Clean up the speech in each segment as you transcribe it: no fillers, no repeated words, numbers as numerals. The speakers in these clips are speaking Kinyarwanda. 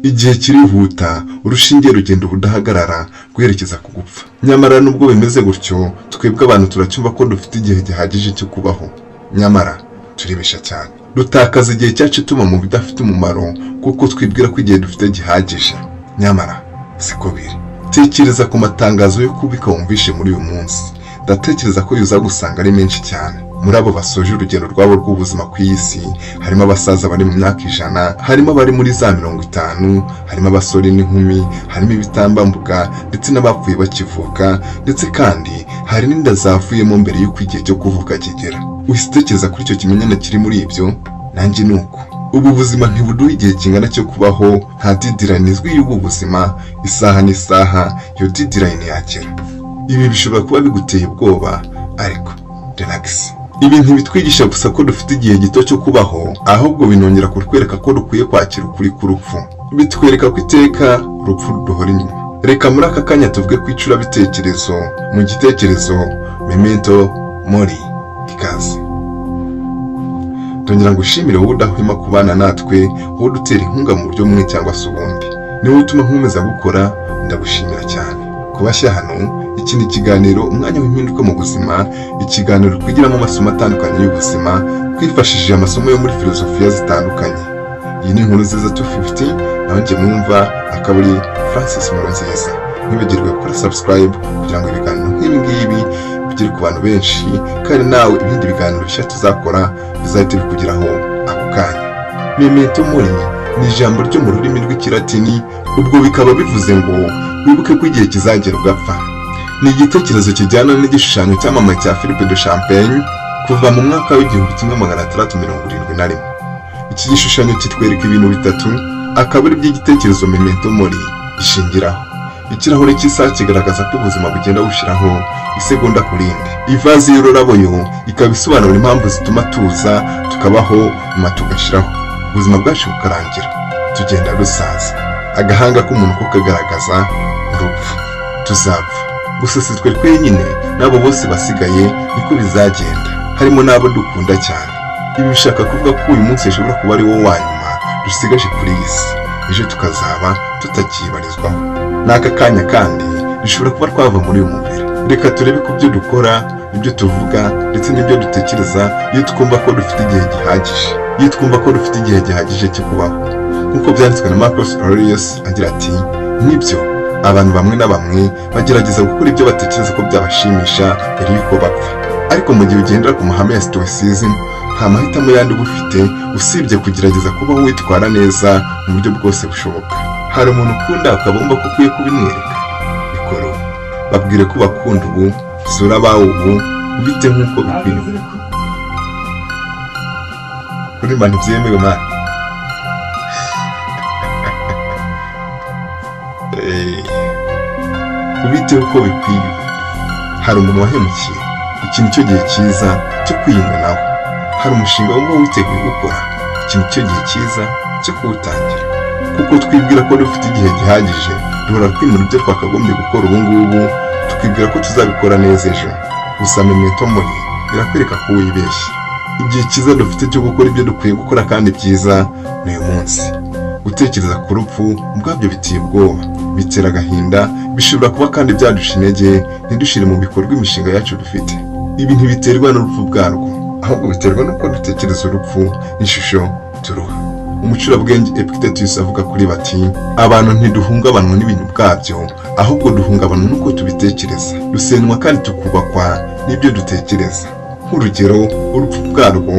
igihe kirihuta, urushinge rugenda ubudahagarara guherekeza ku gupfa. Nyamara nubwo bimeze gutyo, twebwe abantu turacyumva ko dufite igihe gihagije cyo kubaho. Nyamara turibesha cyane, dutakaza igihe cyacu tuma mu bidafite umumaro kuko twibwira ko igihe dufite gihagije. Nyamara siko biri. Tekereza ku matangazo yo kubika wumvishe muri uyu munsi. Ndatekereza ko yuza gusanga ari menshi cyane. Muri abo basoje urugendo rwabo rw'ubuzima ku isi, harimo abasaza bari mu myaka 100, harimo abari muri za 50, harimo abasore n'inkumi, harimo ibitambambuga ndetse n'abapfuye bakivuka, ndetse kandi hari n'inda zavuyemo mbere y'uko igihe cyo kuvuka kigera. Uhitekereza kuri icyo kimenyane kiri muri ibyo? Nanjye nuko. Ubu buzima ntibuduha igihe kingana cyo kubaho, nta deadline izwi y'ubu buzima, isaha n'isaha iyo deadline yakera. Ibi bishobora kuba biguteye ubwoba, ariko relax. Ibi ntibitwigisha gusa ko dufite igihe gito cyo kubaho, ahubwo binongera kutwereka ko dukwiye kwakira ukuri k'urupfu. Bitwereka ko iteka urupfu ruduhora inyuma. Reka muri aka kanya tuvuge ku icurabitekerezo. Mu gitekerezo Memento Mori, ikaze. Ndongera ngushimire wowe udahwema kubana natwe, wowe dutera inkunga mu buryo bumwe cyangwa se ubundi. Niwe utuma nkomeza gukora, ndagushimira cyane. Kubashya hano, iki ni ikiganiro umwanya w'impinduka mu buzima, ikiganiro twigiramo amasomo atandukanye y'ubuzima, twifashishije amasomo yo muri filozofiya zitandukanye. Iyi ni inkuru nziza 250, naho njye mwumva akaba ari Francis Muronziza. Ntibagirwe gukora subscribe kugira ngo ibiganiro nk'ibi ngibi bigere ku bantu benshi, kandi nawe ibindi biganiro bishya tuzakora bizahita bikugeraho ako kanya. Memento Mori ni ijambo ryo mu rurimi rw'ikilatini, ubwo bikaba bivuze ngo wibuke ko igihe kizagera ugapfa. Ni igitekerezo kijyana n'igishushanyo cyamamaye cya Philippe de Champagne kuva mu mwaka w'1671. Iki gishushanyo kitwereka ibintu bitatu, akaba ari by'igitekerezo Memento Mori ishingiraho. Ikirahure cy'isaha kigaragaza ko ubuzima bugenda bushiraho isegonda ku rindi. Ivazi y'ururabo yo ikaba isobanura impamvu zituma tuza tukabaho nyuma tugashiraho, ubuzima bwacu bukarangira, tugenda rusaza. Agahanga k'umuntu ko kagaragaza urupfu, tuzapfa. Gusa si twe twenyine, n'abo bose basigaye niko bizagenda, harimo n'abo dukunda cyane. Ibi bishaka kuvuga ko uyu munsi ushobora kuba ari wo wa nyuma dusigaje kuri iyi si, ejo tukazaba tutakibarizwaho. N'aka kanya kandi dushobora kuba twava muri uyu mubiri. Reka turebe ku byo dukora, ibyo tuvuga ndetse n'ibyo dutekereza iyo twumva ko dufite igihe gihagije, iyo twumva ko dufite igihe gihagije cyo kubaho. Nk'uko byanditswe na Marcus Aurelius agira ati, nibyo abantu bamwe na bamwe bagerageza gukora ibyo batekereza ko byabashimisha mbere y'uko bapfa, ariko mu gihe ugendera ku mahame ya Stoicism, nta mahitamo yandi uba ufite usibye kugerageza kubaho witwara neza mu buryo bwose bushoboka. Hari umuntu ukunda ukaba wumva ko ukwiye kubimwereka? Bikoro, babwire ko bakunda ubu, sura abawe ubu, ubite nk'uko bikwiye. Kuri mani byemewe mani. Ubite uko bikwiye. Hari umuntu wahemukiye, iki nicyo gihe cyiza cyo kwiyunga nawe. Hari umushinga wumva witeguye gukora, iki nicyo gihe cyiza cyo kuwutangira. Kuko twibwira ko dufite igihe gihagije, duhora twimura ibyo twakagombye gukora ubu ngubu, tukibwira ko tuzabikora neza ejo. Gusa Memento Mori irakwereka ko wibeshye. Igihe cyiza dufite cyo gukora ibyo dukwiye gukora kandi byiza ni uyu munsi. Gutekereza ku rupfu ubwabyo biteye ubwoba, bitera agahinda, bishobora kuba kandi byadusha intege, ntidushire mu bikorwa imishinga yacu dufite. Ibi ntibiterwa n'urupfu bwarwo, ahubwo biterwa n'uko dutekereza urupfu n'ishusho turuha. Umucurabwenge Epictetus avuga kuri bati, abantu ntiduhungabanwa n'ibintu bwabyo, ahubwo duhungabanwa n'uko tubitekereza. Dusenywa kandi tukubakwa n'ibyo dutekereza. Nk'urugero, urupfu bwarwo,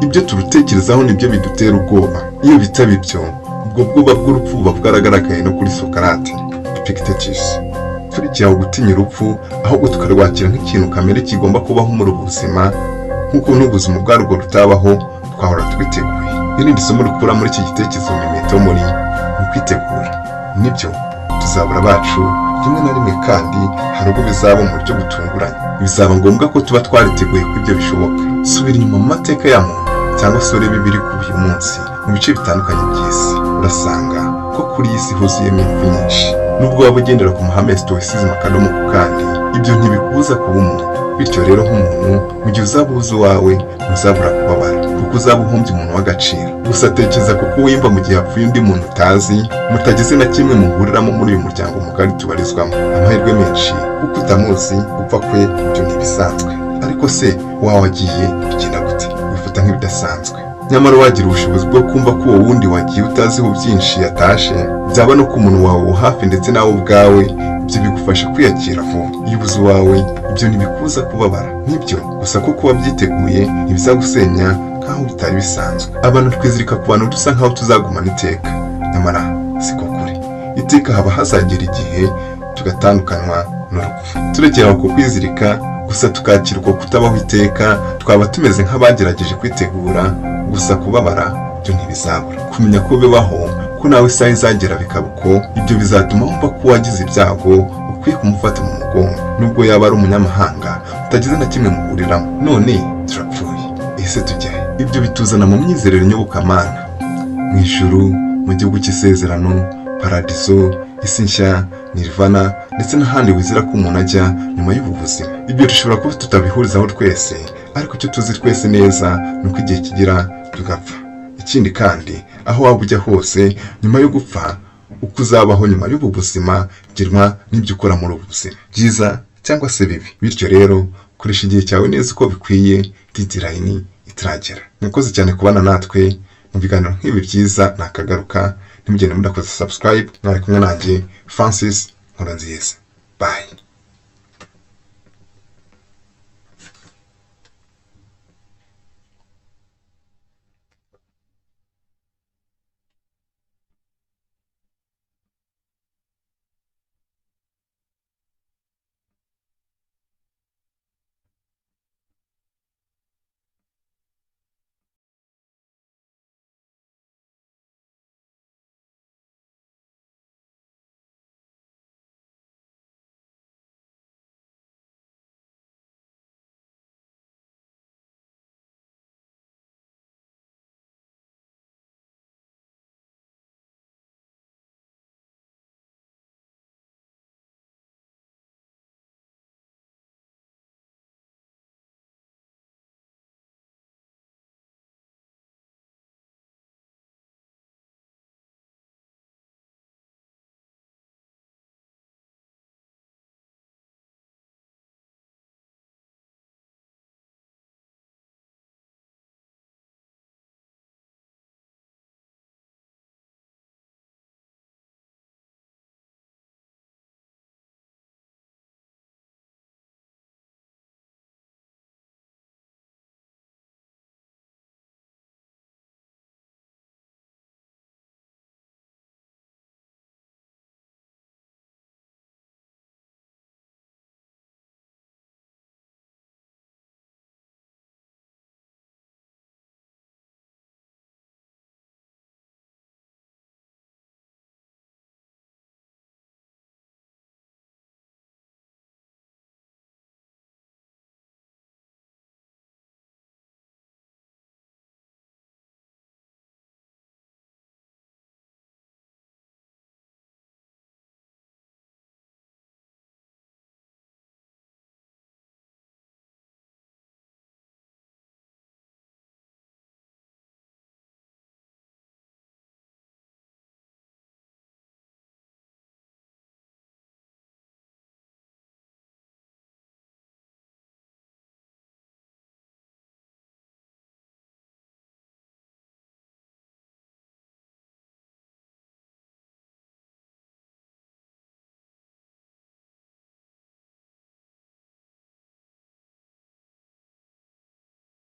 ibyo turutekerezaho nibyo bidutera ubwoba. Iyo bitaba ibyo, ubwo bwoba bw'urupfu buba bwaragaragaye no kuri Socrate. Epictetus, turikiraho gutinya urupfu, ahubwo tukarwakira nk'ikintu kamere kigomba kubaho muri ubu buzima, nk'uko n'ubuzima bwarwo rutabaho, twahora twiteguye. Irindi somo dukura muri iki gitekerezo Memento Mori ni kwitegura. Nibyo, tuzabura abacu rimwe na rimwe, kandi hari ubwo bizaba mu buryo butunguranye. Bizaba ngombwa ko tuba twariteguye ko ibyo bishoboka. Subira inyuma mu mateka ya muntu, cyangwa se urebe ibiri ku uyu munsi mu bice bitandukanye by'isi, urasanga ko kuri iyi si huzuyemo impfu nyinshi. Nubwo waba ugendera ku mahame ya Stoicism akadomo ku kandi, ibyo ntibikubuza kuba umuntu. Bityo rero nk'umuntu mu gihe uzaba uzi uwawe ntuzabura kubabara kuko uzaba uhombye umuntu w'agaciro. Gusa tekereza kuko wimba mu gihe hapfuye undi muntu utazi mutagize na kimwe muhuriramo muri uyu muryango mugari tubarizwamo. Amahirwe menshi kuko utamuzi gupfa kwe ibyo ntibisanzwe. Ariko se wawe wagiye bigenda gute? Bifata nk'ibidasanzwe. Nyamara wagira ubushobozi bwo kumva ko uwo wundi wagiye utaziho byinshi yatashe, byaba no ku muntu wawe wo hafi ndetse nawe ubwawe, ibyo bigufasha kwiyakira vuba. Iyo ubuze uwawe ibyo ntibikubuza kubabara, nibyo gusa kuko wabyiteguye ntibizagusenya nk'aho bitari bisanzwe. Abantu twizirika ku bantu dusa nk'aho tuzagumana iteka, nyamara siko kuri. Iteka haba hazagera igihe tugatandukanywa n'urupfu. Turekera ku kwizirika gusa tukakira uko kutabaho iteka, twaba tumeze nk'abagerageje kwitegura, gusa kubabara byo ntibizabura. Kumenya ko bibaho ko nawe isaha izagera bikaba uko, ibyo bizatuma wumva ko wagize ibyago ukwiye kumufata mu mugongo nubwo yaba ari umunyamahanga utagize na kimwe muhuriramo. None turapfuye, ese tujyahe? Ibyo bituzana mu myizerere nyobokamana, mu ijuru, mu gihugu cy'isezerano, paradizo, isi nshya, nirvana ndetse n'ahandi wizera ko umuntu ajya nyuma y'ubu buzima. Ibyo dushobora kuba tutabihurizaho twese, ariko icyo tuzi twese neza ni uko igihe kigira tugapfa. Ikindi kandi aho waba ujya hose nyuma yo gupfa, uko uzabaho nyuma y'ubu buzima bigirwa n'ibyo ukora muri ubu buzima, byiza cyangwa se bibi. Bityo rero koresha igihe cyawe neza uko bikwiye, deadline itaragera. Mwakoze cyane kubana natwe mu biganiro nk'ibi byiza, nakagaruka. Ntimugende mudakoze subscribe. Mwari kumwe nanjye Francis Nkuranziza. Bye.